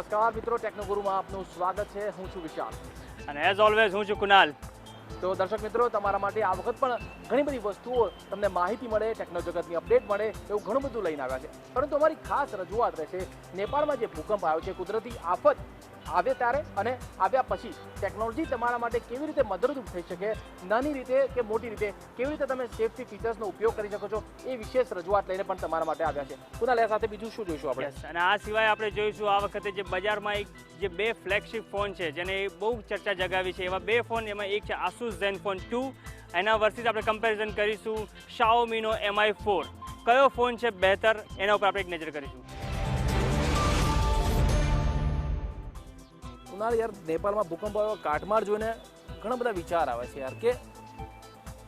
નમસ્કાર મિત્રો, ટેકનોગુરુમાં આપનું સ્વાગત છે. હું છું વિશાલ અને એઝ ઓલવેઝ હું છું કુનાલ. તો દર્શક મિત્રો, તમારા માટે આ વખત પણ ઘણી બધી વસ્તુઓ તમને માહિતી મળે, ટેકનો જગતની અપડેટ મળે એવું ઘણું બધું લઈને આવ્યા છે. પરંતુ અમારી ખાસ રજૂઆત રહેશે નેપાળમાં જે ભૂકંપ આવ્યો છે, કુદરતી આફત આવે ત્યારે અને આવ્યા પછી ટેકનોલોજી તમારા માટે કેવી રીતે મદદરૂપ થઈ શકે, નાની રીતે કે મોટી રીતે કેવી રીતે તમે સેફ્ટી ફીચર્સનો ઉપયોગ કરી શકો છો, એ વિશેષ રજૂઆત લઈને પણ તમારા માટે આવ્યા છે. કુનાલ, એ સાથે બીજું શું જોઈશું આપણે? અને આ સિવાય આપણે જોઈશું આ વખતે જે બજારમાં જે બે ફ્લેગશિપ ફોન છે જેને બહુ ચર્ચા જગાવી છે, એવા બે ફોન. એમાં એક છે Asus Zenfone 2, એના વર્સિસ આપણે કમ્પેરિઝન કરીશું Xiaomiનો Mi 4. કયો ફોન છે બહેતર, એના ઉપર આપણે એક નજર કરીશું. કુનાલ યાર, નેપાળમાં ભૂકંપ આવ્યો, કાટમાળ જોઈને ઘણા બધા વિચાર આવે છે યાર, કે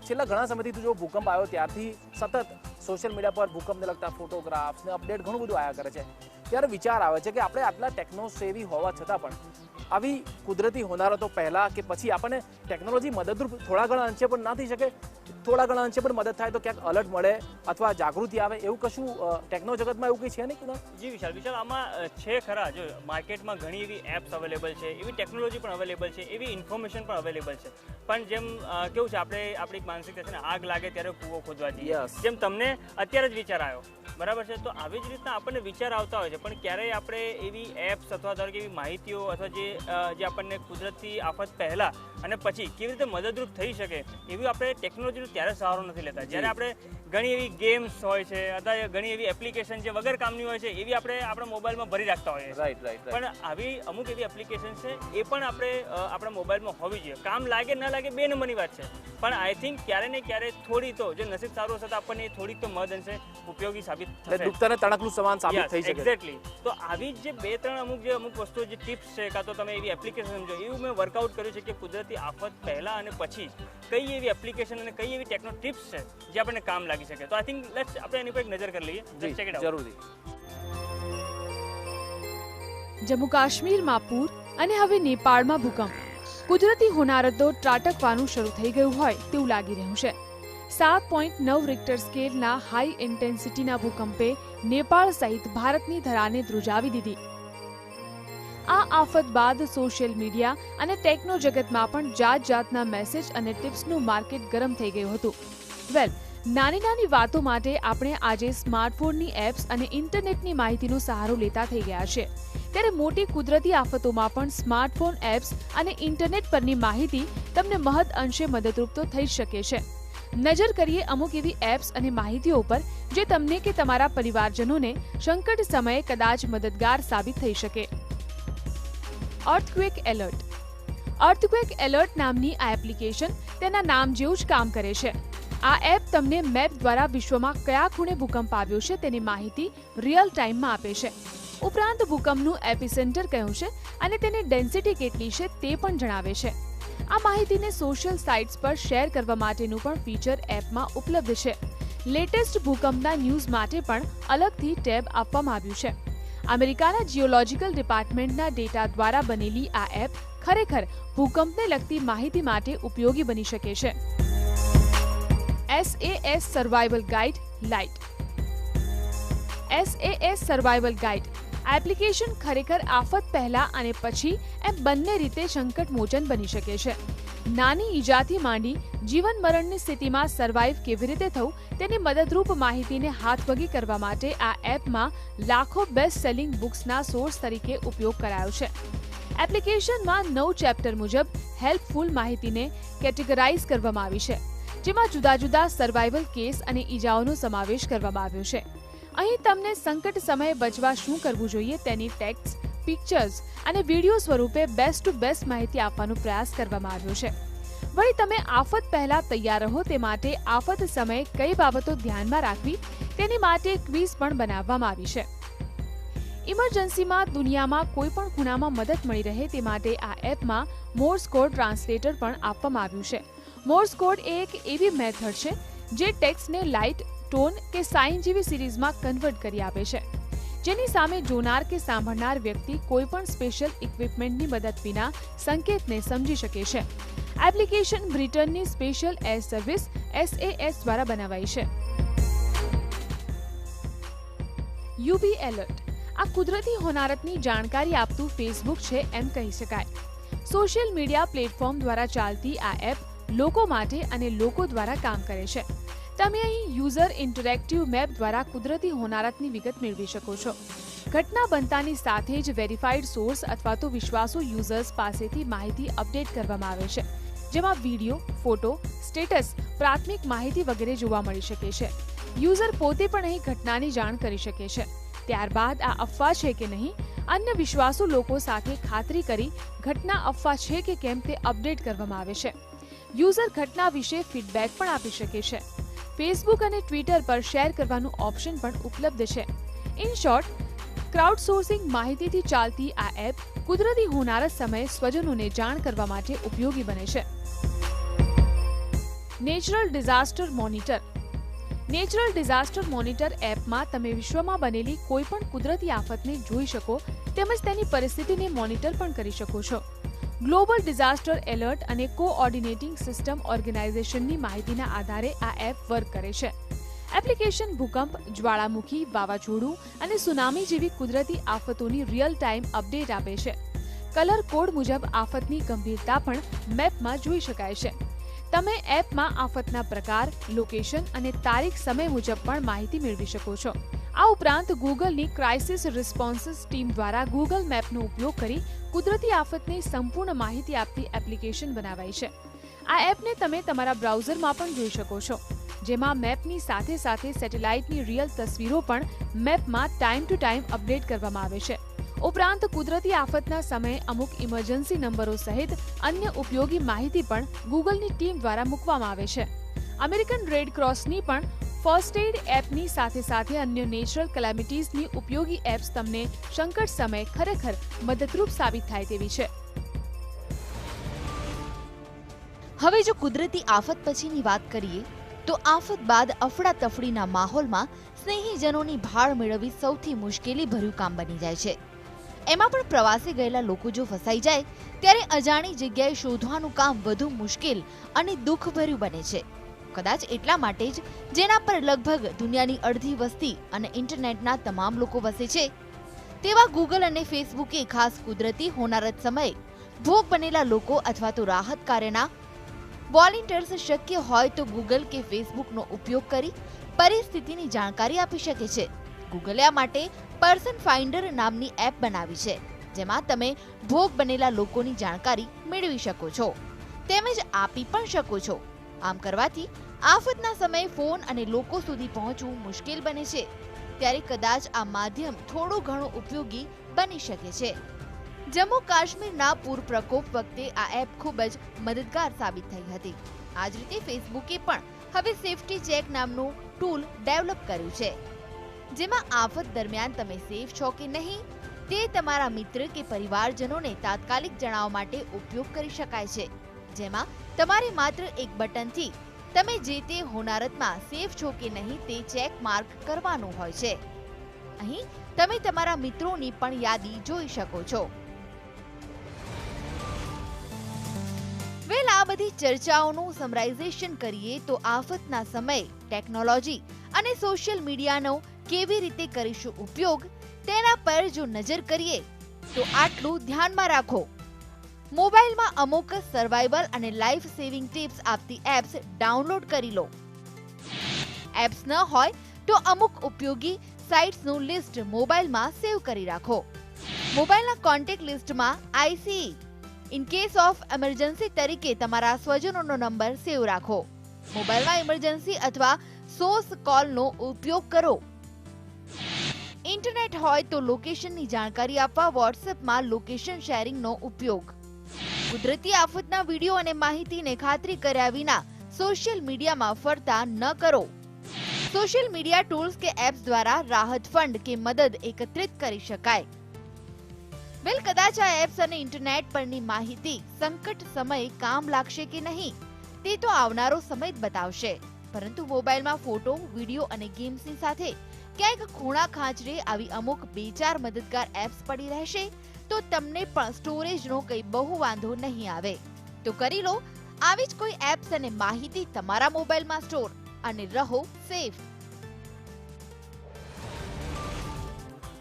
છેલ્લા ઘણા સમયથી તું જો ભૂકંપ આવ્યો ત્યારથી સતત સોશિયલ મીડિયા પર ભૂકંપને લગતા ફોટોગ્રાફ્સ ને અપડેટ ઘણું બધું આવ્યા કરે છે. ત્યારે વિચાર આવે છે કે આપણે આટલા ટેકનો સેવી હોવા છતાં પણ આવી કુદરતી હોનારતો પહેલાં કે પછી આપણને ટેકનોલોજી મદદરૂપ થોડા ઘણા અંશે પણ ના થઈ શકે? થોડા ઘણા અંશે પણ મદદ થાય તો ક્યાંક અલર્ટ મળે અથવા જાગૃતિ આવે, એવું કશું ટેકનો જગતમાં એવું કંઈ છે નહીં? જી વિશાલ, આમાં છે ખરા. જો માર્કેટમાં ઘણી એવી એપ્સ અવેલેબલ છે, એવી ટેકનોલોજી પણ અવેલેબલ છે, એવી ઇન્ફોર્મેશન પણ અવેલેબલ છે. પણ જેમ કેવું છે, આપણી માનસિકતા છે ને, આગ લાગે ત્યારે કૂવો ખોદવા જઈએ, જેમ તમને અત્યારે જ વિચાર આવ્યો, બરાબર છે? તો આવી જ રીતના આપણને વિચાર આવતા હોય છે, પણ ક્યારેય આપણે એવી એપ્સ અથવા ધારો કે એવી માહિતીઓ અથવા જે આપણને કુદરતી આફત પહેલા અને પછી કેવી રીતે મદદરૂપ થઈ શકે એવી આપણે ટેકનોલોજીનો ત્યારે સહારો નથી લેતા. જ્યારે આપણે ઘણી એવી ગેમ્સ હોય છે અથવા ઘણી એવી એપ્લિકેશન જે વગર કામની હોય છે એવી આપણે આપણા મોબાઈલમાં ભરી રાખતા હોઈએ. રાઈટ. પણ આવી અમુક એવી એપ્લિકેશન છે, એ પણ આપણે આપણા મોબાઈલમાં હોવી જોઈએ. કામ લાગે ના લાગે બે નંબરની વાત છે, પણ આઈ થિંક ક્યારે ને ક્યારે થોડી તો, જો નસીબ સારું હશે તો આપણને થોડીક તો મદદ અંશે ઉપયોગી સાબિત થશે. દુખતાને તણકલું સમાન સાબિત થઈ શકે. એક્ઝેક્ટલી. તો આવી જે બે ત્રણ અમુક વસ્તુઓ, જે ટિપ્સ છે, કાં તો તમે એવી એપ્લિકેશન સમજો, એવું મેં વર્કઆઉટ કર્યું છે કે કુદરતી આફત પહેલા અને પછી કઈ એવી એપ્લિકેશન અને કઈ એવી ટેકનો ટિપ્સ છે જે આપણને કામ લાગી શકે. તો આઈ થિંક આપણે એની પર એક નજર કરી લઈએ. Check it out. જરૂરથી. જમ્મુ કાશ્મીરમાં પૂર અને હવે નેપાળમાં ભૂકંપ. કુદરતી હોનારતો ત્રાટકવાનું શરૂ થઈ ગયું હોય તેવું લાગી રહ્યું છે. 7.9 રિક્ટર સ્કેલના હાઈ ઇન્ટેન્સિટીના ભૂકંપે નેપાળ સહિત ભારતની ધરાને ધ્રુજાવી દીધી. આ આફત બાદ સોશિયલ મીડિયા અને ટેકનો જગતમાં પણ જાતના મેસેજ અને ટિપ્સનું માર્કેટ ગરમ થઈ ગયું હતું. નાની વાતો માટે આપણે આજે સ્માર્ટફોનની એપ્સ અને ઇન્ટરનેટની માહિતીનો સહારો લેતા થઈ ગયા છે. ત્યારે મોટી કુદરતી આફતોમાં પણ સ્માર્ટફોન એપ્સ અને ઇન્ટરનેટ પરની માહિતી તમને મહદ અંશે મદદરૂપ તો થઈ શકે છે. નજર કરીએ અમુક એવી એપ્સ અને માહિતીઓ પર જે તમને કે તમારા પરિવારજનોને સંકટ સમયે કદાચ મદદગાર સાબિત થઈ શકે. Earthquake alert. અર્થક્વેક એલર્ટ નામની આ એપ્લિકેશન તેના નામ જેવું જ કામ કરે છે. આ એપ તમને મેપ દ્વારા વિશ્વમાં કયા ખૂણે ભૂકંપ આવ્યો છે તેની માહિતી રિયલ ટાઈમમાં આપે છે. ઉપરાંત ભૂકંપનું એપિસેન્ટર કયું છે અને તેની ડેન્સિટી કેટલી છે તે પણ જણાવે છે. આ માહિતીને સોશિયલ સાઇટ્સ પર શેર કરવા માટેનું પણ ફીચર એપમાં ઉપલબ્ધ છે. લેટેસ્ટ ભૂકંપના ન્યૂઝ માટે પણ અલગથી ટેબ આપવામાં આવ્યું છે. અમેરિકાના જીઓલોજીકલ ડિપાર્ટમેન્ટના ડેટા દ્વારા બનેલી આ એપ ખરેખર ભૂકંપને લગતી માહિતી માટે ઉપયોગી બની શકે છે. SAS survival guide light. SAS survival guide application ખરેખર આફત પહેલા અને પછી એમ બંને રીતે સંકટ મોચન બની શકે છે. નાની ઈજાથી માંડી જીવન મરણની સ્થિતિમાં સર્વાઇવ કેવી રીતે થવું તેની મદદરૂપ માહિતીને હાથવગી કરવા માટે આ એપમાં લાખો બેસ્ટ સેલિંગ બુક્સના સોર્સ તરીકે ઉપયોગ કરાયો છે. એપ્લિકેશનમાં 9 ચેપ્ટર મુજબ હેલ્પફુલ માહિતીને કેટેગરાઇઝ કરવામાં આવી છે, જેમાં જુદા સર્વાઇવલ કેસ અને ઈજાઓનો સમાવેશ કરવામાં આવ્યો છે. અહીં તમને સંકટ સમયે બચવા શું કરવું જોઈએ તેની ટેક્સ્ટ, પિક્ચર્સ અને વિડીયો સ્વરૂપે બેસ્ટ ટુ બેસ્ટ માહિતી આપવાનો પ્રયાસ કરવામાં આવ્યો છે. વળી તમે આફત પહેલા તૈયાર રહો તે માટે આફત સમયે કઈ બાબતો ધ્યાનમાં રાખવી તેની માટે ક્વિઝ પણ બનાવવામાં આવી છે. ઇમરજન્સીમાં દુનિયામાં કોઈ પણ ખૂણામાં મદદ મળી રહે તે માટે આ એપમાં મોર્સ કોડ ટ્રાન્સલેટર પણ આપવામાં આવ્યું છે. મોર્સ કોડ એ એક એવી મેથડ છે જે ટેક્સ્ટને લાઇટ, ટોન કે સાઇન જેવી સિરીઝમાં કન્વર્ટ કરી આપે છે, જેની સામે જોનાર કે સાંભળનાર વ્યક્તિ કોઈ પણ સ્પેશિયલ ઇક્વિપમેન્ટની મદદ વિના સંકેતને સમજી શકે છે. એપ્લિકેશન બ્રિટનની સ્પેશિયલ એર સર્વિસ SAS દ્વારા બનાવાઈ છે. UV alert. આ કુદરતી હોનારતની જાણકારી આપતું ફેસબુક છે એમ કહી શકાય. સોશિયલ મીડિયા પ્લેટફોર્મ દ્વારા ચાલતી આ એપ લોકો માટે અને લોકો દ્વારા કામ કરે છે. તમે અહીં યુઝર ઇન્ટરેક્ટિવ મેપ દ્વારા કુદરતી હોનારતની વિગત મેળવી શકો છો. ઘટના બનતાની સાથે જ વેરીફાઈડ સોર્સ અથવા તો વિશ્વાસુ યુઝર્સ પાસેથી માહિતી અપડેટ કરવામાં આવે છે, જેમાં વિડીયો, ફોટો, સ્ટેટસ, પ્રાથમિક માહિતી વગેરે જોવા મળી શકે છે. યુઝર પોતે પણ અહીં ઘટનાની જાણ કરી શકે છે. ત્યારબાદ આ અફવા છે કે નહીં, અન્ય વિશ્વાસુ લોકો સાથે ખાતરી કરી ઘટના અફવા છે કે કેમ તે અપડેટ કરવામાં આવે છે. યુઝર ઘટના વિશે ફીડબેક પણ આપી શકે છે. ફેસબુક અને ટ્વિટર પર શેર કરવાનું ઓપ્શન પણ ઉપલબ્ધ છે. ઇન શોર્ટ, ક્રાઉડસોર્સિંગ માહિતીથી ચાલતી આ એપ કુદરતી હોનારત સમયે સ્વજનોને જાણ કરવા માટે ઉપયોગી બને છે. Natural disaster monitor. Natural disaster monitor એપમાં તમે વિશ્વમાં બનેલી કોઈ પણ કુદરતી આફતને જોઈ શકો તેમજ તેની પરિસ્થિતિને મોનિટર પણ કરી શકો છો. ગ્લોબલ ડિઝાસ્ટર એલર્ટ અને કોઓર્ડિનેટિંગ સિસ્ટમ ઓર્ગેનાઇઝેશનની માહિતીના આધારે આ એપ વર્ક કરે છે. એપ્લિકેશન ભૂકંપ, જ્વાળામુખી, વાવાઝોડું અને સુનામી જેવી કુદરતી આફતોની રિયલ ટાઈમ અપડેટ આપે છે. કલર કોડ મુજબ આફતની ગંભીરતા પણ મેપમાં જોઈ શકાય છે. તમે એપમાં આફતના પ્રકાર, લોકેશન અને તારીખ સમય મુજબ પણ માહિતી મેળવી શકો છો. આ ઉપરાંત ગૂગલની ક્રાઇસિસ રિસ્પોન્સિસ ટીમ દ્વારા ગૂગલ મેપનો ઉપયોગ કરી કુદરતી આફતની સંપૂર્ણ માહિતી આપતી એપ્લિકેશન બનાવાઈ છે. આ એપને તમે તમારા બ્રાઉઝરમાં પણ જોઈ શકો છો, જેમાં મેપની સાથે સાથે સેટેલાઇટની રિયલ તસવીરો પણ મેપમાં ટાઈમ ટુ ટાઈમ અપડેટ કરવામાં આવે છે. ઉપરાંત કુદરતી આફતના સમયે અમુક ઇમરજન્સી નંબરો સહિત અન્ય ઉપયોગી માહિતી પણ ગૂગલની ટીમ દ્વારા મૂકવામાં આવે છે. અમેરિકન રેડ ક્રોસની પણ ફર્સ્ટ એડ એપની સાથે સાથે અન્ય નેચરલ કેલામિટીઝની ઉપયોગી એપ્સ તમને સંકટ સમયે ખરેખર મદદરૂપ સાબિત થાય તેવી છે. હવે જો કુદરતી આફત પછીની વાત કરીએ તો આફત બાદ અફડાતફડીના માહોલમાં સ્નેહીજનોની ભાળ મેળવવી સૌથી મુશ્કેલી ભર્યું કામ બની જાય છે. એમાં પણ પ્રવાસે ગયેલા લોકો જો ફસાઈ જાય ત્યારે અજાણી જગ્યાએ શોધવાનું કામ વધુ મુશ્કેલ અને દુઃખભર્યું બને છે. કદાચ એટલા માટે જ જેના પર લગભગ દુનિયાની અડધી વસ્તી અને ઇન્ટરનેટના તમામ લોકો વસે છે, તેવા ગૂગલ અને ફેસબુકે ખાસ કુદરતી હોનારત સમયે ભોગ બનેલા લોકો અથવા તો રાહત કાર્યના વોલેન્ટિયર્સ શક્ય હોય તો ગૂગલ કે ફેસબુકનો ઉપયોગ કરી પરિસ્થિતિની જાણકારી આપી શકે છે. ગૂગલે આ માટે પર્સન ફાઇન્ડર નામની એપ બનાવી છે, જેમાં તમે ભોગ બનેલા લોકોની જાણકારી મેળવી શકો છો તેમજ આપી પણ શકો છો. આમ કરવાથી આફતના સમયે ફોન અને લોકો સુધી પહોંચવું મુશ્કેલ બને છે, ત્યારે કદાચ આ માધ્યમ થોડું ઘણું ઉપયોગી બની શકે છે. જમ્મુ કાશ્મીરના પૂર પ્રકોપ વખતે આ એપ ખૂબ જ મદદગાર સાબિત થઈ હતી. આ જ રીતે ફેસબુકે પણ હવે સેફટી ચેક નામનું ટૂલ ડેવલપ કર્યું છે, જેમાં આફત દરમિયાન તમે સેફ છો કે નહીં તે તમારા મિત્ર કે પરિવારજનોને તાત્કાલિક જણાવવા માટે ઉપયોગ કરી શકાય છે. જેમાં તમારે માત્ર એક બટનથી તમે જે તે હોનારતમાં સેફ છો કે નહીં તે ચેક માર્ક કરવાનું હોય છે. અહીં તમે તમારા મિત્રોની પણ યાદી જોઈ શકો છો. વેલ, આ બધી ચર્ચાઓનું સમરાઇઝેશન કરીએ તો આફતના સમયે ટેકનોલોજી અને સોશિયલ મીડિયાનો કેવી રીતે કરીશું ઉપયોગ તેના પર જો નજર કરીએ તો આટલું ધ્યાનમાં રાખો. મોબાઈલમાં અમુક સર્વાઈવલ અને લાઈફ સેવિંગ ટિપ્સ આપતી એપ્સ ડાઉનલોડ કરી લો. એપ્સ ન હોય તો અમુક ઉપયોગી સાઇટ્સનું લિસ્ટ મોબાઈલમાં સેવ કરી રાખો. મોબાઈલના કોન્ટેક્ટ લિસ્ટમાં ICE in case of emergency તરીકે તમારા સ્વજનોનો નંબર સેવ રાખો. મોબાઈલમાં ઇમરજન્સી અથવા સોર્સ કોલનો ઉપયોગ કરો. ઇન્ટરનેટ હોય તો લોકેશનની જાણકારી આપવા વોટ્સએપમાં લોકેશન શેરિંગનો ઉપયોગ. કુદરતી આફતના વિડીયો અને માહિતીને ખાતરી કર્યા વિના સોશિયલ મીડિયામાં ફરતા ન કરો. સોશિયલ મીડિયા ટૂલ્સ કે એપ્સ દ્વારા રાહત ફંડ કે મદદ એકત્રિત કરી શકાય. વેલ, કદાચ આ એપ્સ અને ઇન્ટરનેટ પરની માહિતી સંકટ સમયે કામ લાગશે કે નહીં તે તો આવનારો સમય જ બતાવશે, પરંતુ મોબાઈલમાં ફોટો, વિડીયો અને ગેમ્સની સાથે ક્યાંક ખૂણા ખાંચરે આવી અમુક 2-4 મદદગાર એપ્સ પડી રહેશે તો તમને પણ સ્ટોરેજનો કંઈ બહુ વાંધો નહીં આવે. તો કરી લો આવી જ કોઈ એપ્સ અને માહિતી તમારા મોબાઈલમાં સ્ટોર અને રહો સેફ.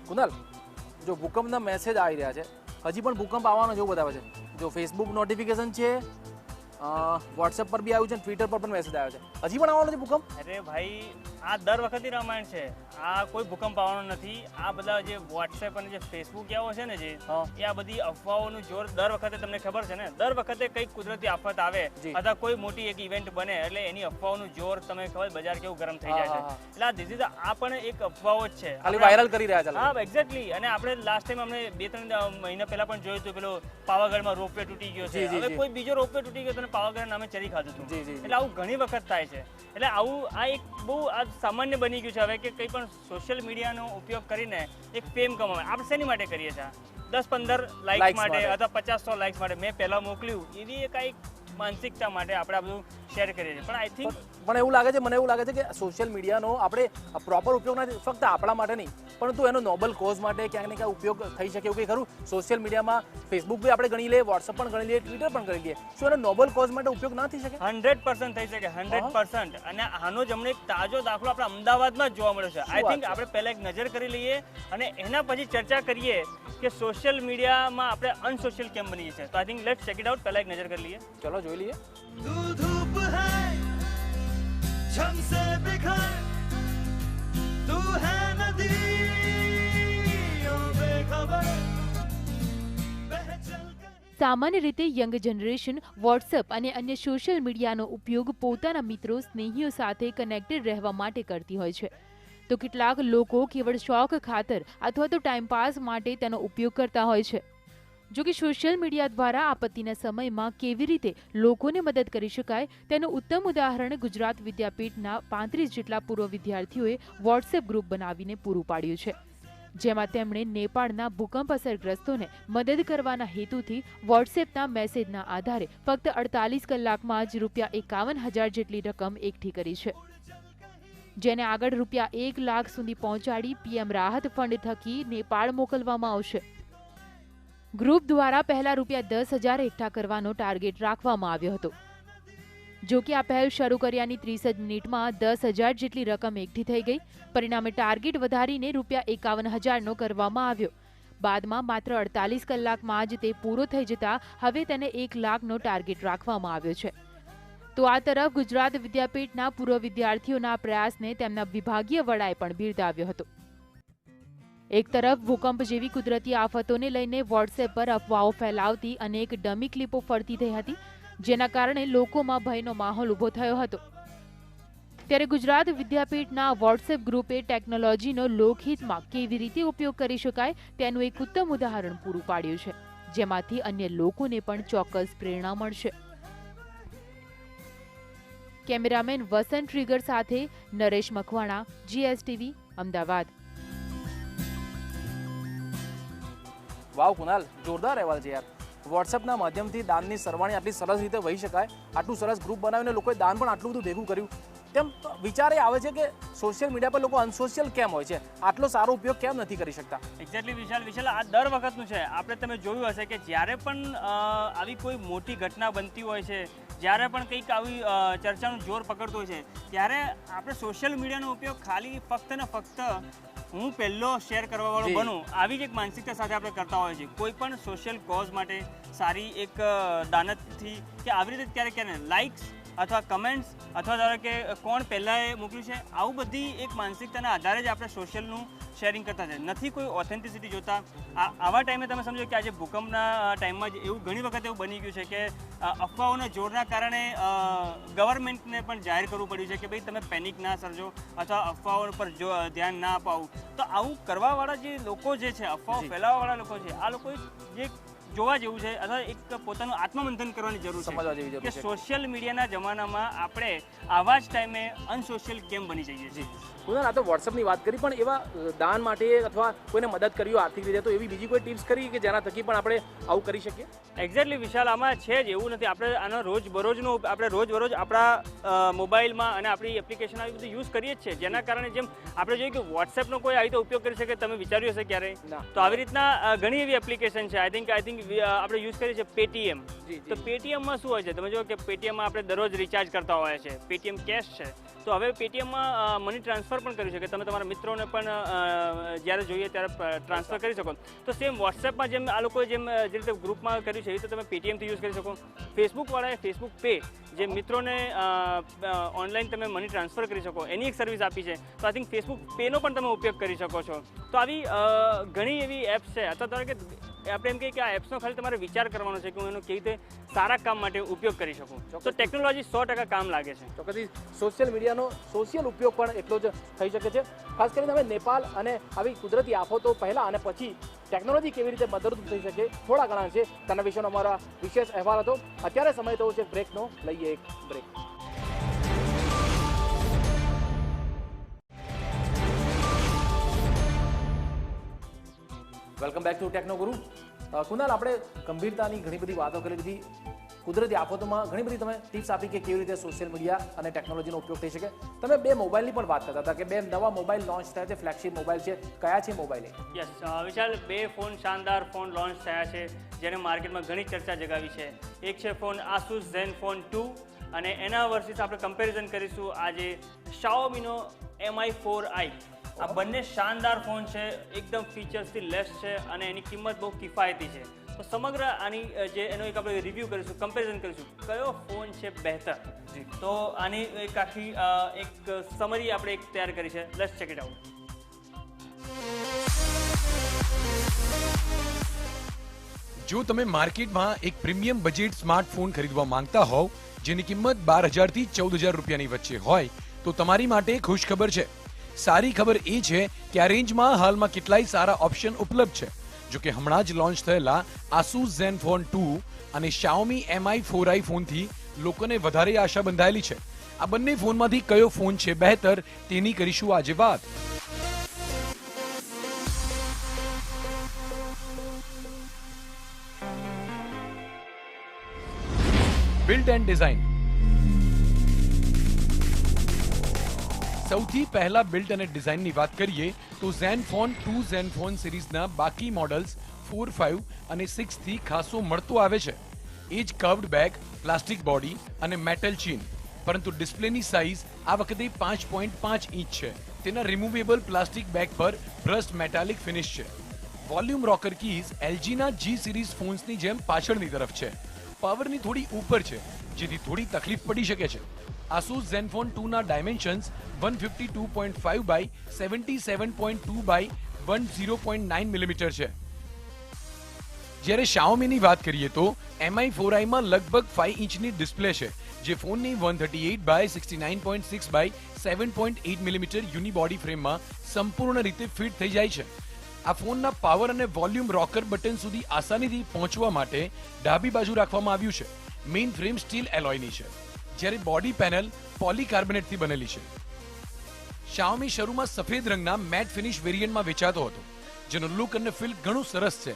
કુનાલ, જો ભૂકંપના મેસેજ આવી રહ્યા છે, હજી પણ ભૂકંપ આવવાનો જેવું બતાવે છે. જો ફેસબુક નોટિફિકેશન છે, વોટ્સએપ પર બી આવ્યું છે, ટ્વિટર પર પણ મેસેજ આવ્યો છે. હજી પણ આવવાનો છે ભૂકંપ? અરે ભાઈ, આ દર વખતે રામાયણ છે. આ કોઈ ભૂકંપ આવવાનો નથી. આ બધા જે વોટ્સએપ અને જે ફેસબુક આવો છે ને જે એ આ બધી અફવાઓનું જોર દર વખતે તમને ખબર છે ને, દર વખતે કંઈક કુદરતી આફત આવે અથવા કોઈ મોટી એક ઇવેન્ટ બને એટલે એની અફવાઓનું જોર તમે ખબર બજાર કેવું ગરમ થઈ જાય છે. એટલે આ ધીસ ઇઝ આ પણ એક અફવાઓ જ છે, ખાલી વાયરલ કરી રહ્યા છે. હા, એક્ઝેક્ટલી. અને આપણે લાસ્ટ ટાઈમ અમને 2-3 મહિના પહેલા પણ જોયું હતું, પેલો પાવાગઢમાં રોપવે તૂટી ગયો છે. હવે કોઈ બીજો રોપવે તૂટી ગયો તો પાવાગઢ નામે ચરી ખાધું હતું. એટલે આવું ઘણી વખત થાય છે. એટલે આવું આ એક બહુ સામાન્ય બની ગયું છે હવે કે કંઈ પણ સોશિયલ મીડિયાનો ઉપયોગ કરીને એક ફેમ કમાવે. આપણે શેની માટે કરીએ છીએ? 10-15 લાઇક્સ માટે અથવા 50-100 લાઇક્સ માટે. મેં પહેલા મોકલ્યું એવી એક માનસિકતા માટે આપણે આ બધું શેર કરીએ છીએ. પણ આઈ થિંક મને એવું લાગે છે કે સોશિયલ મીડિયાનો આપણે પ્રોપર ઉપયોગ નથી, ફક્ત આપણા માટે નહીં પરંતુ એનો નોબલ કોઝ માટે ક્યાંક ને ક્યાંક ઉપયોગ થઈ શકે એવું કંઈ ખરું? સોશિયલ મીડિયામાં ફેસબુક બી આપણે ગણી લઈએ, વોટ્સઅપ પણ ગણી લઈએ, ટ્વિટર પણ ગણી લઈએ, શું એનો નોબલ કોઝ માટે ઉપયોગ ના થઈ શકે? 100% થઈ શકે, 100%. અને આનો જ અમને એક તાજો દાખલો આપણે અમદાવાદમાં જ જોવા મળ્યો છે. આઈ થિંક આપણે પહેલા એક નજર કરી લઈએ અને એના પછી ચર્ચા કરીએ કે સોશિયલ મીડિયામાં આપણે અનસોશિયલ કેમ બનીએ છીએ. તો I think let's check it out. પહેલા એક નજર કરી લઈએ. ચલો જોઈ લઈએ. धूप है छम से बिखर तू है नदियों बेखबर बह चलकर. સામાન્ય રીતે યંગ જનરેશન વોટ્સએપ અને અન્ય સોશિયલ મીડિયાનો ઉપયોગ પોતાના મિત્રો સ્નેહીઓ સાથે કનેક્ટેડ રહેવા માટે કરતી હોય છે, તો કેટલાક લોકો કેવળ શોખ ખાતર અથવા તો ટાઈમપાસ માટે તેનો ઉપયોગ કરતા હોય છે. જો કે સોશિયલ મીડિયા દ્વારા આપત્તિના સમયમાં કેવી રીતે લોકોને મદદ કરી શકાય તેનું ઉત્તમ ઉદાહરણ ગુજરાત વિદ્યાપીઠના 35 જેટલા પૂર્વ વિદ્યાર્થીઓએ વોટ્સએપ ગ્રુપ બનાવીને પૂરું પાડ્યું છે, જેમાં તેમણે નેપાળના ભૂકંપ અસરગ્રસ્તોને મદદ કરવાના હેતુથી વોટ્સએપના મેસેજના આધારે ફક્ત 48 કલાકમાં જ ₹51,000 જેટલી રકમ એકઠી કરી છે, જેને આગળ ₹1 લાખ સુધી પહોંચાડી પીએમ રાહત ફંડ થકી નેપાળ મોકલવામાં આવશે. ગ્રુપ દ્વારા પહેલા ₹10,000 એકઠા કરવાનો ટાર્ગેટ રાખવામાં આવ્યો હતો. જો કે આ પહેલ શરૂ કર્યાની 30 જ મિનિટમાં 10,000 જેટલી રકમ એકઠી થઈ ગઈ. પરિણામે ટાર્ગેટ વધારીને ₹51,000નો કરવામાં આવ્યો. બાદમાં માત્ર 48 કલાકમાં જ તે પૂરો થઈ જતા હવે તેને 1 લાખનો ટાર્ગેટ રાખવામાં આવ્યો છે. તો આ તરફ ગુજરાત વિદ્યાપીઠના પૂર્વ વિદ્યાર્થીઓના પ્રયાસને તેમના વિભાગીય વડાએ પણ બિરદાવ્યો હતો. એક તરફ ભૂકંપ જેવી કુદરતી આફતોને લઈને વોટ્સએપ પર અફવાઓ ફેલાવતી અનેક ડમી ક્લિપો ફરતી થઈ હતી, જેના કારણે લોકોમાં ભયનો માહોલ ઊભો થયો હતો. ત્યારે ગુજરાત વિદ્યાપીઠના વોટ્સએપ ગ્રુપે ટેકનોલોજીનો લોકહિતમાં કેવી રીતે ઉપયોગ કરી શકાય તેનું એક ઉત્તમ ઉદાહરણ પૂરું પાડ્યું છે, જેમાંથી અન્ય લોકોને પણ ચોક્કસ પ્રેરણા મળશે. કેમેરામેન વસંત ટ્રિગર સાથે નરેશ મકવાણા, GSTV, અમદાવાદ. વાવ કુનાલ, જોરદાર અહેવાલ છે યાર. વોટ્સએપના માધ્યમથી દાનની સરવાણી આટલી સરસ રીતે વહી શકાય, આટલું સરસ ગ્રુપ બનાવીને લોકોએ દાન પણ આટલું બધું ભેગું કર્યું, તેમ વિચાર એ આવે છે કે સોશિયલ મીડિયા પર લોકો અનસોશિયલ કેમ હોય છે, આટલો સારો ઉપયોગ કેમ નથી કરી શકતા? એક્ઝેક્ટલી વિશાલ, આ દર વખતનું છે. આપણે તમે જોયું હશે કે જ્યારે પણ આવી કોઈ મોટી ઘટના બનતી હોય છે, જ્યારે પણ કંઈક આવી ચર્ચાનું જોર પકડતું હોય છે, ત્યારે આપણે સોશિયલ મીડિયાનો ઉપયોગ ખાલી ફક્ત ને ફક્ત હું પહેલો શેર કરવાવાળો બનું આવી જ એક માનસિકતા સાથે આપણે કરતા હોઈએ છીએ. કોઈ પણ સોશિયલ કોઝ માટે સારી એક દાનતથી કે આવી રીતે ક્યારેક લાઇક્સ અથવા કમેન્ટ્સ અથવા ધારો કે કોણ પહેલાં મોકલ્યું છે, આવું બધી એક માનસિકતાના આધારે જ આપણે સોશિયલનું શેરિંગ કરતા છે, નથી કોઈ ઓથેન્ટિસિટી જોતા. આવા ટાઈમે તમે સમજો કે આજે ભૂકંપના ટાઈમમાં જ એવું ઘણી વખત એવું બની ગયું છે કે અફવાઓના જોરના કારણે ગવર્મેન્ટને પણ જાહેર કરવું પડ્યું છે કે ભાઈ તમે પેનિક ના સર્જો અથવા અફવાઓ પર ધ્યાન ના અપાવું. તો આવું કરવાવાળા જે લોકો જે છે, અફવાઓ ફેલાવવાવાળા લોકો છે, આ લોકો જે જોવા જેવું છે અથવા એક પોતાનું આત્મમંથન કરવાની જરૂર છે કે સોશિયલ મીડિયાના જમાનામાં આપણે આવા જ ટાઈમે અનસોશિયલ કેમ બની જઈએ છીએ. કુનાલ, આ તો વોટ્સએપની વાત કરી, પણ એવા દાન માટે અથવા કોઈને મદદ કરી આર્થિક રીતે, તો એવી બીજી કોઈ ટિપ્સ કરી કે જેના થકી પણ આપણે આવું કરી શકીએ? એક્ઝેક્ટલી વિશાલ, આમાં છે જ એવું નથી. આપણે આનો રોજબરોજ આપણા મોબાઈલમાં અને આપણી એપ્લિકેશન આવી બધું યુઝ કરીએ જ છે, જેના કારણે જેમ આપણે જોઈએ કે વોટ્સએપનો કોઈ આવી રીતે ઉપયોગ કરી શકે, તમે વિચાર્યું હશે ક્યારે? તો આવી રીતના ઘણી એવી એપ્લિકેશન છે. આઈ થિંક આપણે યુઝ કરીએ છીએ પેટીએમ. જી, તો પેટીએમમાં શું હોય છે, તમે જો કે પેટીએમમાં આપણે દરરોજ રિચાર્જ કરતા હોય છે, પેટીએમ કેશ છે. તો હવે પેટીએમમાં મની ટ્રાન્સફર પણ કરી શકે, તમે તમારા મિત્રોને પણ જ્યારે જોઈએ ત્યારે ટ્રાન્સફર કરી શકો. તો સેમ વોટ્સએપમાં જેમ આ લોકોએ જે રીતે ગ્રુપમાં કર્યું છે એ રીતે તમે પેટીએમથી યુઝ કરી શકો. ફેસબુકવાળાએ ફેસબુક પે જે મિત્રોને ઓનલાઈન તમે મની ટ્રાન્સફર કરી શકો એની એક સર્વિસ આપી છે. તો આઈ થિંક ફેસબુક પેનો પણ તમે ઉપયોગ કરી શકો છો. તો આવી ઘણી એવી એપ્સ છે. અથવા ધારો કે આપણે એમ કહીએ કે આ એપ્સનો ખાલી તમારે વિચાર કરવાનો છે કે હું એનો કેવી રીતે સારા કામ માટે ઉપયોગ કરી શકું. તો ટેકનોલોજી 100% કામ લાગે છે. ચોક્કસથી સોશિયલ મીડિયાનો સોશિયલ ઉપયોગ પણ એટલો જ થઈ શકે છે. ખાસ કરીને હવે નેપાળ અને આવી કુદરતી આફતો પહેલાં અને પછી ટેકનોલોજી કેવી રીતે મદદરૂપ થઈ શકે થોડા ઘણા છે તેના વિશેનો અમારા વિશેષ અહેવાલ હતો. અત્યારે સમય થયો છે બ્રેકનો, લઈએ એક break. Welcome back to Technoguru. Kunal, આપણે ગંભીરતાની ઘણી બધી વાતો કરી લીધી. કુદરતી આફતોમાં ઘણી બધી તમે ટિપ્સ આપી કે કેવી રીતે સોશિયલ મીડિયા અને ટેકનોલોજીનો ઉપયોગ થઈ શકે. તમે 2 મોબાઈલની પણ વાત કરતા હતા કે 2 નવા મોબાઈલ લોન્ચ થયા છે, ફ્લેગશિપ મોબાઈલ છે. કયા છે મોબાઈલ? યસ વિશાલ, 2 ફોન, શાનદાર ફોન લોન્ચ થયા છે જેને માર્કેટમાં ઘણી ચર્ચા જગાવી છે. એક છે ફોન Asus Zenfone 2 અને એના વર્સિસ આપણે કમ્પેરિઝન કરીશું આજે Xiaomiનો Mi 4i. આ બંને શાનદાર ફોન છે, એકદમ ફીચર્સથી લેસ છે અને એની કિંમત બહુ કિફાયતી છે. તો સમગ્ર આની જે એનો એક આપણે રિવ્યૂ કરીશું, કમ્પેરિઝન કરીશું કયો ફોન છે બહેતર. તો આની એક આખી એક સમરી આપણે એક તૈયાર કરી છે. Let's check it out. જો તમે માર્કેટમાં એક પ્રીમિયમ બજેટ સ્માર્ટફોન ખરીદવા માંગતા હોવ જેની કિંમત 12,000 થી 14,000 રૂપિયાની વચ્ચે હોય તો તમારી માટે ખુશ ખબર છે. સારી ખબર એ છે કે આ રેન્જમાં હાલમાં કેટલાય સારા ઓપ્શન ઉપલબ્ધ છે. જો કે હમણાં જ લોન્ચ થયેલા Asus Zenfone 2 અને Xiaomi Mi 4i ફોનથી લોકોને વધારે આશા બંધાયેલી છે. આ બંને ફોનમાંથી કયો ફોન છે બહેતર તેની કરીશું આજે વાત. Build and design. સૌથી પહેલા બિલ્ડ અને ડિઝાઇનની વાત કરીએ તો Zenfone 2 Zenfone સિરીઝના બાકી મોડલ્સ 4, 5 અને 6 થી ખાસો મળતો આવે છે. એ જ કર્વ્ડ બેક, પ્લાસ્ટિક બોડી અને મેટલ ચીન. પરંતુ ડિસ્પ્લેની સાઇઝ આ વખતે 5.5 ઇંચ છે. તેના રિમૂવેબલ પ્લાસ્ટિક બેક પર બ્રસ્ટ મેટાલિક ફિનિશ છે. વોલ્યુમ રોકર કીઝ LGના G સિરીઝ ફોન્સની જેમ પાછળની તરફ છે. પાવરની થોડી ઉપર છે જેથી થોડી તકલીફ પડી શકે છે. Asus Zenfone 2 ના ડાયમેન્શન્સ 152.5 બાય 77.2 બાય 10.9 મિલીમીટર છે. જ્યારે Xiaomiની વાત કરીએ તો Mi 4i માં લગભગ 5 ઇંચની ડિસ્પ્લે છે જે ફોનની 138 બાય 69.6 બાય 7.8 મિલીમીટર યુનિબોડી ફ્રેમમાં સંપૂર્ણ રીતે ફિટ થઈ જાય છે. આ ફોનના પાવર અને વોલ્યુમ રોકર બટન સુધી આસાનીથી પહોંચવા માટે ડાબી બાજુ રાખવામાં આવ્યું છે. મેઇન ફ્રેમ સ્ટીલ એલોયની છે જ્યારે બોડી પેનલ પોલીકાર્બોનેટથી બનેલી છે. Xiaomi શરૂમાં સફેદ રંગના મેટ ફિનિશ વેરિયન્ટમાં વેચાતો હતો જેનો લુક અને ફીલ ઘણું સરસ છે.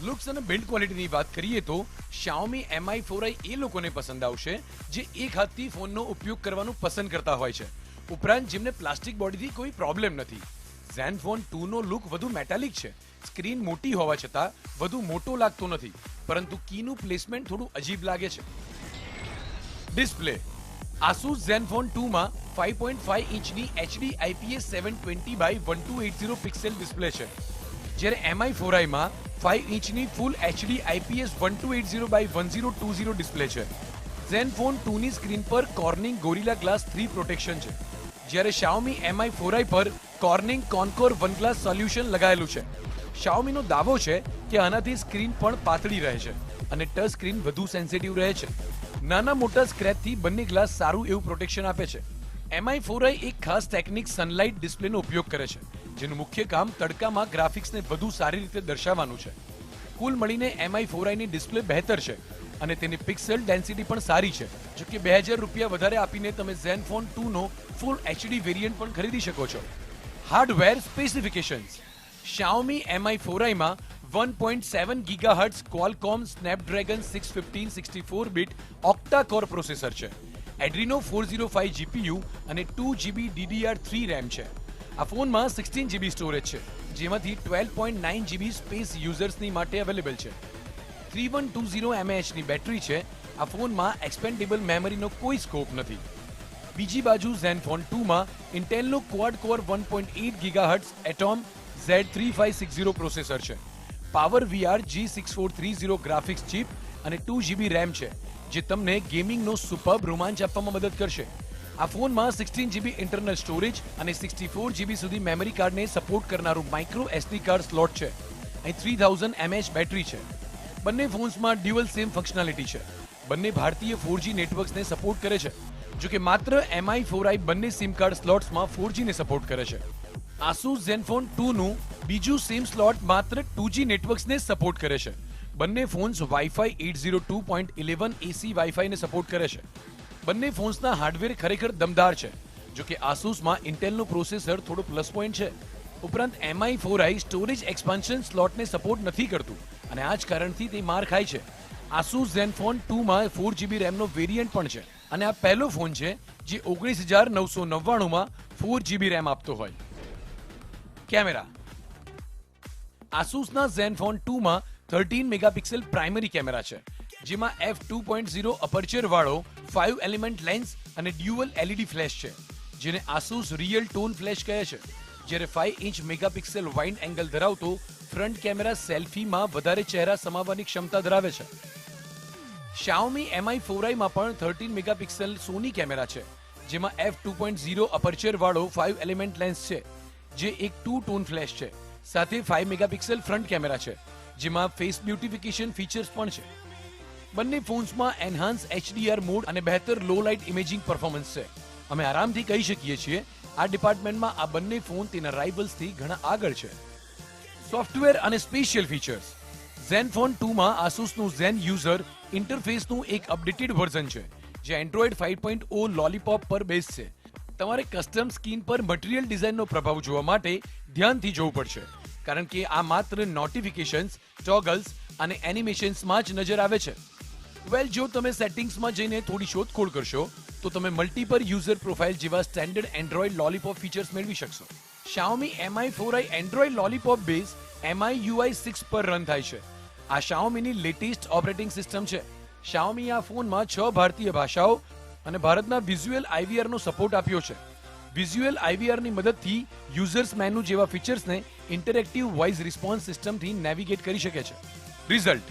લુક્સ અને બિલ્ડ ક્વોલિટીની વાત કરીએ તો Xiaomi Mi 4i એ લોકોને પસંદ આવશે જે એક હાથથી ફોનનો ઉપયોગ કરવાનું પસંદ કરતા હોય છે, ઉપરાંત જેમને પ્લાસ્ટિક બોડીથી કોઈ પ્રોબ્લેમ નથી. Zenfone 2 નો લુક વધુ મેટાલિક છે. સ્ક્રીન મોટી હોવા છતાં વધુ મોટો લાગતો નથી, પરંતુ કીનું પ્લેસમેન્ટ થોડું અજીબ લાગે છે. ડિસ્પ્લે. Asus Zenfone 2 માં 5.5 ઇંચની HD IPS 720 by 1280 pixel display છે, જ્યારે Mi 4i માં 5 ઇંચની full HD IPS 1280 by 1020 display છે. Zenfone 2 ની સ્ક્રીન પર Corning Gorilla Glass 3 પ્રોટેક્શન છે, જ્યારે Xiaomi Mi 4i પર Corning Concord One Glass solution લગાવેલું છે. Xiaomiનો દાવો છે કે આનાથી સ્ક્રીન પણ પાતળી રહે છે અને ટચ સ્ક્રીન વધુ સેન્સિટિવ રહે છે. નાના મોટા સ્ક્રેચથી બંને ગ્લાસ સારું એવું પ્રોટેક્શન આપે છે. Mi 4i એક ખાસ ટેકનિક સનલાઇટ ડિસ્પ્લેનો ઉપયોગ કરે છે જેનું મુખ્ય કામ તડકામાં ગ્રાફિક્સને વધુ સારી રીતે દર્શાવવાનું છે. કુલ મળીને Mi 4i ની ડિસ્પ્લે બહેતર છે અને તેની પિક્સેલ ડેન્સિટી પણ સારી છે. જો કે 2000 રૂપિયા વધારે આપીને તમે Zenfone 2 નો ફૂલ HD વેરિયન્ટ પણ ખરીદી શકો છો. Hardware specifications. Xiaomi Mi 4i માં 1.7 GHz Qualcomm Snapdragon 615 64-bit octa-core processor છે. Adreno 405 GPU અને 2GB DDR3 RAM છે. આ ફોનમાં 16GB સ્ટોરેજ છે જેમાંથી 12.9GB સ્પેસ યુઝર્સની માટે અવેલેબલ છે. 3120 mAhની બેટરી છે. આ ફોનમાં એક્સપેન્ડેબલ મેમરીનો કોઈ સ્કોપ નથી. બીજી બાજુ ઝેનફોન 2માં ઇન્ટેલનો quad core 1.8 gigahertz Atom Z3560 processor છે. Power VR G6430 graphics chip અને 2GB RAM છે, જે તમને ગેમિંગનો સુપર્બ રોમાંચ આપવામાં મદદ કરશે. આ ફોનમાં 16GB ઇન્ટરનલ સ્ટોરેજ અને 64GB સુધી મેમરી કાર્ડને સપોર્ટ કરનારું માઇક્રો SD કાર્ડ સ્લોટ છે. અહીં 3000 mAh બેટરી છે. બંને ફોન્સમાં ડ્યુઅલ સિમ ફંક્શનાલિટી છે. બંને ભારતીય 4G નેટવર્ક્સને સપોર્ટ કરે છે, જો કે માત્ર MI4i બંને સિમ કાર્ડ સ્લોટ્સમાં 4G ને સપોર્ટ કરે છે. Asus Zenfone 2નું બીજું સિમ સ્લોટ માત્ર 2G નેટવર્ક્સને સપોર્ટ કરે છે. બંને ફોન્સ Wi-Fi 802.11 AC Wi-Fi ને સપોર્ટ કરે છે. બંને ફોન્સના હાર્ડવેર ખરેખર દમદાર છે, જો કે Asusમાં ઇન્ટેલનું પ્રોસેસર થોડો પ્લસ પોઈન્ટ છે. ઉપરાંત MI4i સ્ટોરેજ એક્સપાન્શન સ્લોટને સપોર્ટ નથી કરતું અને આ જ કારણથી તે માર ખાય છે. Asus Zenfone 2માં 4GB રેમનો વેરિયન્ટ પણ છે અને આ પહેલો ફોન છે જે 19,999માં 4GB રેમ આપતો હોય. કેમેરા. Asusના Zenfone 2માં 13 મેગાપિક્સેલ પ્રાઇમરી કેમેરા છે, જેમાં f2.0 અપર્ચર વાળો 5 એલિમેન્ટ લેન્સ અને ડ્યુઅલ LED ફ્લેશ છે, જેને Asus રિયલ ટોન ફ્લેશ કહે છે. જ્યારે 5 ઇંચ મેગાપિક્સેલ વાઇડ એંગલ ધરાવતો ફ્રન્ટ કેમેરા સેલ્ફીમાં વધારે ચહેરા સમાવવાની ક્ષમતા ધરાવે છે. Xiaomi Mi4iમાં પણ 13 મેગાપિક્સેલ સોની કેમેરા છે, જેમાં f2.0 અપર્ચર વાળો 5 એલિમેન્ટ લેન્સ છે, જે એક 2 ટોન ફ્લેશ છે. સાથે 5 મેગાપિક્સેલ ફ્રન્ટ કેમેરા છે, જેમાં ફેસ બ્યુટિફિકેશન ફીચર્સ પણ છે. બંને ફોન્સમાં એન્હાન્સ HDR મોડ અને બહેતર લો લાઇટ ઇમેજિંગ પરફોર્મન્સ છે. અમે આરામથી કહી શકીએ છીએ આ ડિપાર્ટમેન્ટમાં આ બંને ફોન તેના રાઇવલ્સથી ઘણા આગળ છે. સોફ્ટવેર અને સ્પેશિયલ ફીચર્સ. Zenfone 2માં Asusનું Zen યુઝર ઇન્ટરફેસનું એક અપડેટેડ વર્ઝન છે, જે Android 5.0 લોલીપોપ પર બેઝ છે. તમારે કસ્ટમ સ્કીન પર મટીરિયલ ડિઝાઇનનો પ્રભાવ જોવા માટે ધ્યાનથી જોવું પડશે, કારણ કે આ માત્ર નોટિફિકેશન્સ, ટોગલ્સ અને એનિમેશન્સમાં જ નજર આવે છે. વેલ, જો તમે સેટિંગ્સમાં જઈને થોડી શોધખોળ કરશો તો તમે મલ્ટીપલ યુઝર પ્રોફાઇલ જેવા સ્ટેન્ડર્ડ એન્ડ્રોઇડ લોલીપોપ ફીચર્સ મેળવી શકશો. Xiaomi Mi4i Android lollipop base MIUI 6 પર રન થાય છે. આ Xiaomiની લેટેસ્ટ ઓપરેટિંગ સિસ્ટમ છે. Xiaomi આ ફોનમાં 6 ભારતીય ભાષાઓ અને ભારતના વિઝ્યુઅલ IVR નો સપોર્ટ આપ્યો છે. વિઝ્યુઅલ IVR ની મદદથી યુઝર્સ મેનુ જેવા ફીચર્સને ઇન્ટરેક્ટિવ વોઇસ રિસ્પોન્સ સિસ્ટમથી નેવિગેટ કરી શકે છે. રિઝલ્ટ.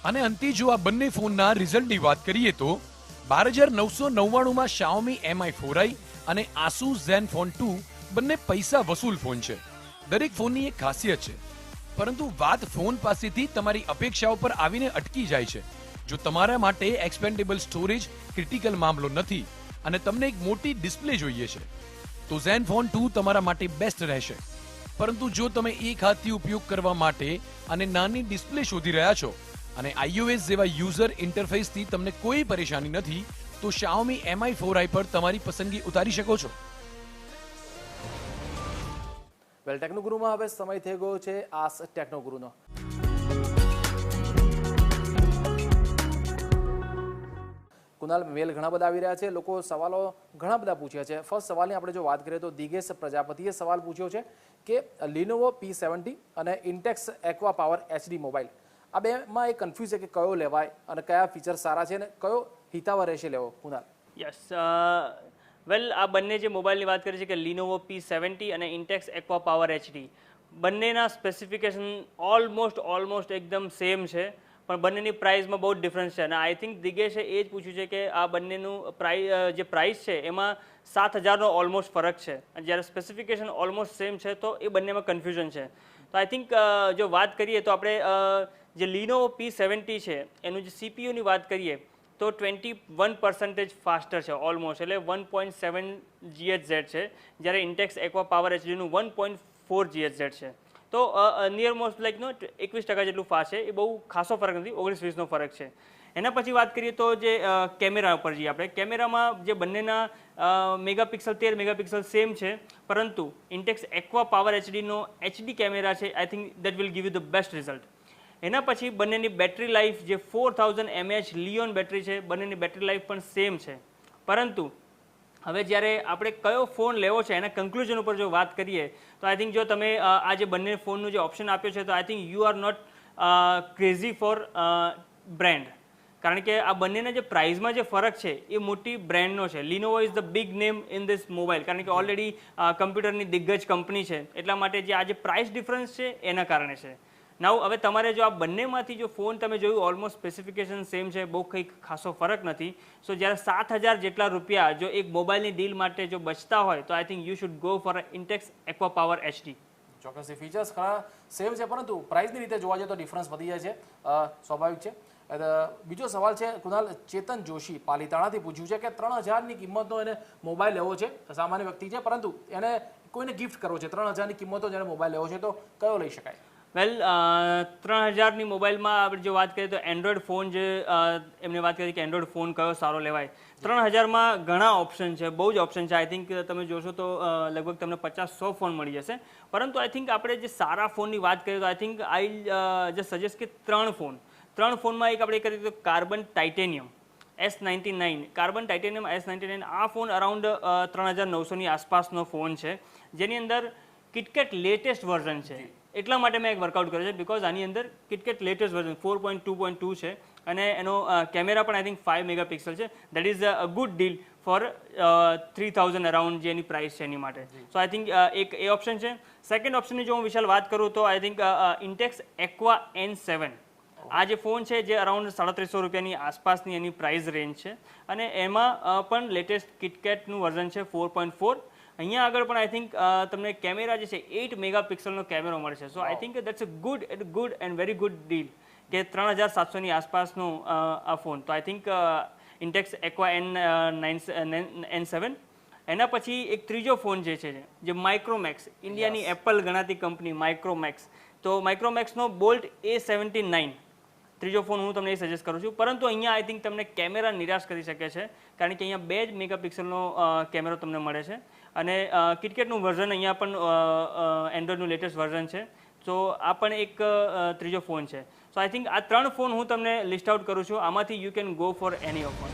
અને અંતે જો આ બંને ફોનના રિઝલ્ટની વાત કરીએ તો 12,999માં Xiaomi Mi4i અને Asus Zenfone 2 બંને પૈસા વસૂલ ફોન છે. દરેક ફોનની એક ખાસિયત છે, પરંતુ વાત ફોન પાસેથી તમારી અપેક્ષાઓ પર આવીને અટકી જાય છે. જો તમારા માટે એક્સપેન્ડેબલ સ્ટોરેજ ક્રિટિકલ મામલો નથી અને તમને એક મોટી ડિસ્પ્લે જોઈએ છે, તો Zenfone 2 તમારા માટે બેસ્ટ રહેશે. પરંતુ જો તમે એક હાથથી ઉપયોગ કરવા માટે અને નાની ડિસ્પ્લે શોધી રહ્યા છો અને iOS જેવા યુઝર ઇન્ટરફેસથી તમને કોઈ પરેશાની નથી, તો Xiaomi Mi4i પર તમારી પસંદગી ઉતારી શકો છો. વેલ, ટેકનોગુરુમાં હવે સમય થઈ ગયો છે આસ ટેકનોગુરુનો. કુનાલ, મેલ ઘણા બધા આવી રહ્યા છે, લોકો સવાલો ઘણા બધા પૂછ્યા છે. ફર્સ્ટ સવાલની આપણે જો વાત કરીએ તો દિગેશ પ્રજાપતિએ સવાલ પૂછ્યો છે કે Lenovo P70 અને Intex Aqua Power HD mobile, આ બેમાં એ કન્ફ્યુઝ છે કે કયો લેવાય અને કયા ફીચર સારા છે અને કયો હિતાવહ રહેશે લેવો. કુનાલ. યસ, વેલ, આ બંને જે મોબાઈલની વાત કરી છે કે Lenovo P70 અને Intex Aqua Power HD, બંનેના સ્પેસિફિકેશન ઓલમોસ્ટ એકદમ સેમ છે, પણ બંનેની પ્રાઇસમાં બહુ ડિફરન્સ છે. અને આઈ થિંક દિગેશે એ જ પૂછ્યું છે કે આ બંનેનું જે પ્રાઇસ છે એમાં 7,000નો ઓલમોસ્ટ ફરક છે, અને જ્યારે સ્પેસિફિકેશન ઓલમોસ્ટ સેમ છે તો એ બંનેમાં કન્ફ્યુઝન છે. તો આઈ થિંક જો વાત કરીએ તો આપણે જે Lenovo P70 છે એનું જે CPUની વાત કરીએ તો 21% ફાસ્ટર છે ઓલમોસ્ટ, એટલે 1.7 GHz છે, જ્યારે Intex Aqua Power HDનું 1.4 GHz છે. તો નિયર મોસ્ટ લાઈક 21% જેટલું ફાસ્ટ છે. એ બહુ ખાસો ફરક નથી, 19-20નો ફરક છે. એના પછી વાત કરીએ તો જે કેમેરા ઉપર જઈએ આપણે, કેમેરામાં જે બંનેના મેગાપિક્સલ 13 મેગાપિક્સલ સેમ છે, પરંતુ Intex Aqua Power HDનો HD કેમેરા છે, I think that will give you the best result. એના પછી બંનેની બેટરી લાઈફ જે 4000 mAh લિયોન બેટરી છે, બંનેની બેટરી લાઈફ પણ સેમ છે. પરંતુ હવે જ્યારે આપણે કયો ફોન લેવો છે એના કન્ક્લુઝન ઉપર જો વાત કરીએ તો આઈ થિંક જો તમે આ જે બંને ફોનનું જે ઓપ્શન આપ્યો છે તો I think you are not crazy for brand, કારણ કે આ બંનેના જે પ્રાઇઝમાં જે ફરક છે એ મોટી બ્રેન્ડનો છે. Lenovo is the big name in this mobile, કારણ કે ઓલરેડી કમ્પ્યુટરની દિગ્ગજ કંપની છે, એટલા માટે જે આ જે પ્રાઇસ ડિફરન્સ છે એના કારણે છે. નાવ હવે તમારે જો આ બંનેમાંથી જો ફોન તમે જોયું ઓલમોસ્ટ સ્પેસિફિકેશન સેમ છે, બહુ કંઈક ખાસો ફરક નથી. સો જ્યારે 7,000 જેટલા રૂપિયા જો એક મોબાઈલની ડીલ માટે જો બચતા હોય તો I think you should go for Intex aqua power HD. ચોક્કસથી ફીચર્સ ઘણા સેમ છે, પરંતુ પ્રાઇસની રીતે જોવા જઈએ તો ડિફરન્સ વધી જાય છે, સ્વાભાવિક છે. બીજો સવાલ છે કુનાલ, ચેતન જોશી પાલીતાણાથી પૂછ્યું છે કે 3,000ની કિંમતનો એને મોબાઈલ લેવો છે, સામાન્ય વ્યક્તિ છે, પરંતુ એને કોઈને ગિફ્ટ કરવો છે, 3,000ની કિંમતનો જેને મોબાઈલ લેવો છે તો કયો લઈ શકાય? વેલ 3,000ની મોબાઈલમાં આપણે જો વાત કરીએ તો એન્ડ્રોઈડ ફોન જે એમને વાત કરી કે એન્ડ્રોઈડ ફોન કયો સારો લેવાય. 3,000માં ઘણા ઓપ્શન છે, બહુ જ ઓપ્શન છે. આઈ થિંક તમે જોશો તો લગભગ તમને 50-100 ફોન મળી જશે, પરંતુ આઈ થિંક આપણે જે સારા ફોનની વાત કરીએ તો I think I just suggest કે 3 ફોનમાં એક આપણે કરીએ તો carbon titanium S99, carbon titanium S99. આ ફોન અરાઉન્ડ 3,900ની આસપાસનો ફોન છે, જેની અંદર કિટકેટ લેટેસ્ટ વર્ઝન છે. એટલા માટે મેં એક વર્કઆઉટ કર્યો છે બિકોઝ આની અંદર કિટકેટ લેટેસ્ટ વર્ઝન 4.2.2 છે અને એનો કેમેરા પણ આઈ થિંક 5 મેગાપિક્સલ છે. That is a good deal for 3,000 around જે એની પ્રાઇસ છે એની માટે. સો આઈ થિંક એક એ ઓપ્શન છે. સેકન્ડ ઓપ્શનની જો હું વિશાલ વાત કરું તો I think Intex aqua N7. આ જે ફોન છે જે અરાઉન્ડ 3,500 રૂપિયાની આસપાસની એની પ્રાઇસ રેન્જ છે અને એમાં પણ લેટેસ્ટ કિટકેટનું વર્ઝન છે 4.4. અહીંયા આગળ પણ આઈ થિંક તમને કેમેરા જે છે 8 મેગાપિક્સલનો કેમેરો મળશે. So I think that's a good and very good deal કે 3,700ની આસપાસનો આ ફોન. તો I think Intex aqua N7. એના પછી એક ત્રીજો ફોન જે છે જે માઇક્રોમેક્સ, ઇન્ડિયાની એપલ ગણાતી કંપની માઇક્રોમેક્સ. તો માઇક્રોમેક્સનો બોલ્ટ A79 ત્રીજો ફોન હું તમને એ સજેસ્ટ કરું છું, પરંતુ અહીંયા આઈ થિંક તમને કેમેરા નિરાશ કરી શકે છે, કારણ કે અહીંયા 2 જ મેગાપિક્સલનો કેમેરો તમને મળે છે અને કિટકેટનું વર્ઝન અહીંયા પણ એન્ડ્રોઈડનું લેટેસ્ટ વર્ઝન છે. તો આ પણ એક ત્રીજો ફોન છે. સો આઈ થિંક આ 3 ફોન હું તમને લિસ્ટ આઉટ કરું છું, આમાંથી you can go for any of one.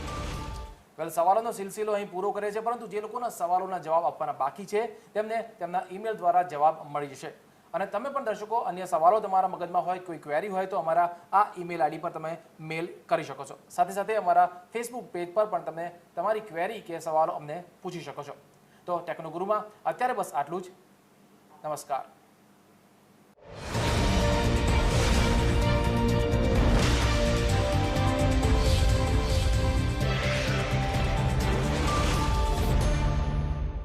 Well, સવાલોનો સિલસિલો અહીં પૂરો કરે છે, પરંતુ જે લોકોના સવાલોના જવાબ આપવાના બાકી છે તેમને તેમના ઈમેલ દ્વારા જવાબ મળી જશે. અને તમે પણ દર્શકો અન્ય સવાલો તમારા મગજમાં હોય, કોઈ ક્વેરી હોય તો અમારા આ ઈમેલ આઈડી પર તમે મેલ કરી શકો છો. સાથે સાથે અમારા ફેસબુક પેજ પર પણ તમે તમારી ક્વેરી કે સવાલો અમને પૂછી શકો છો. તો ટેકનોગુરુમાં અત્યારે બસ આટલું જ. નમસ્કાર.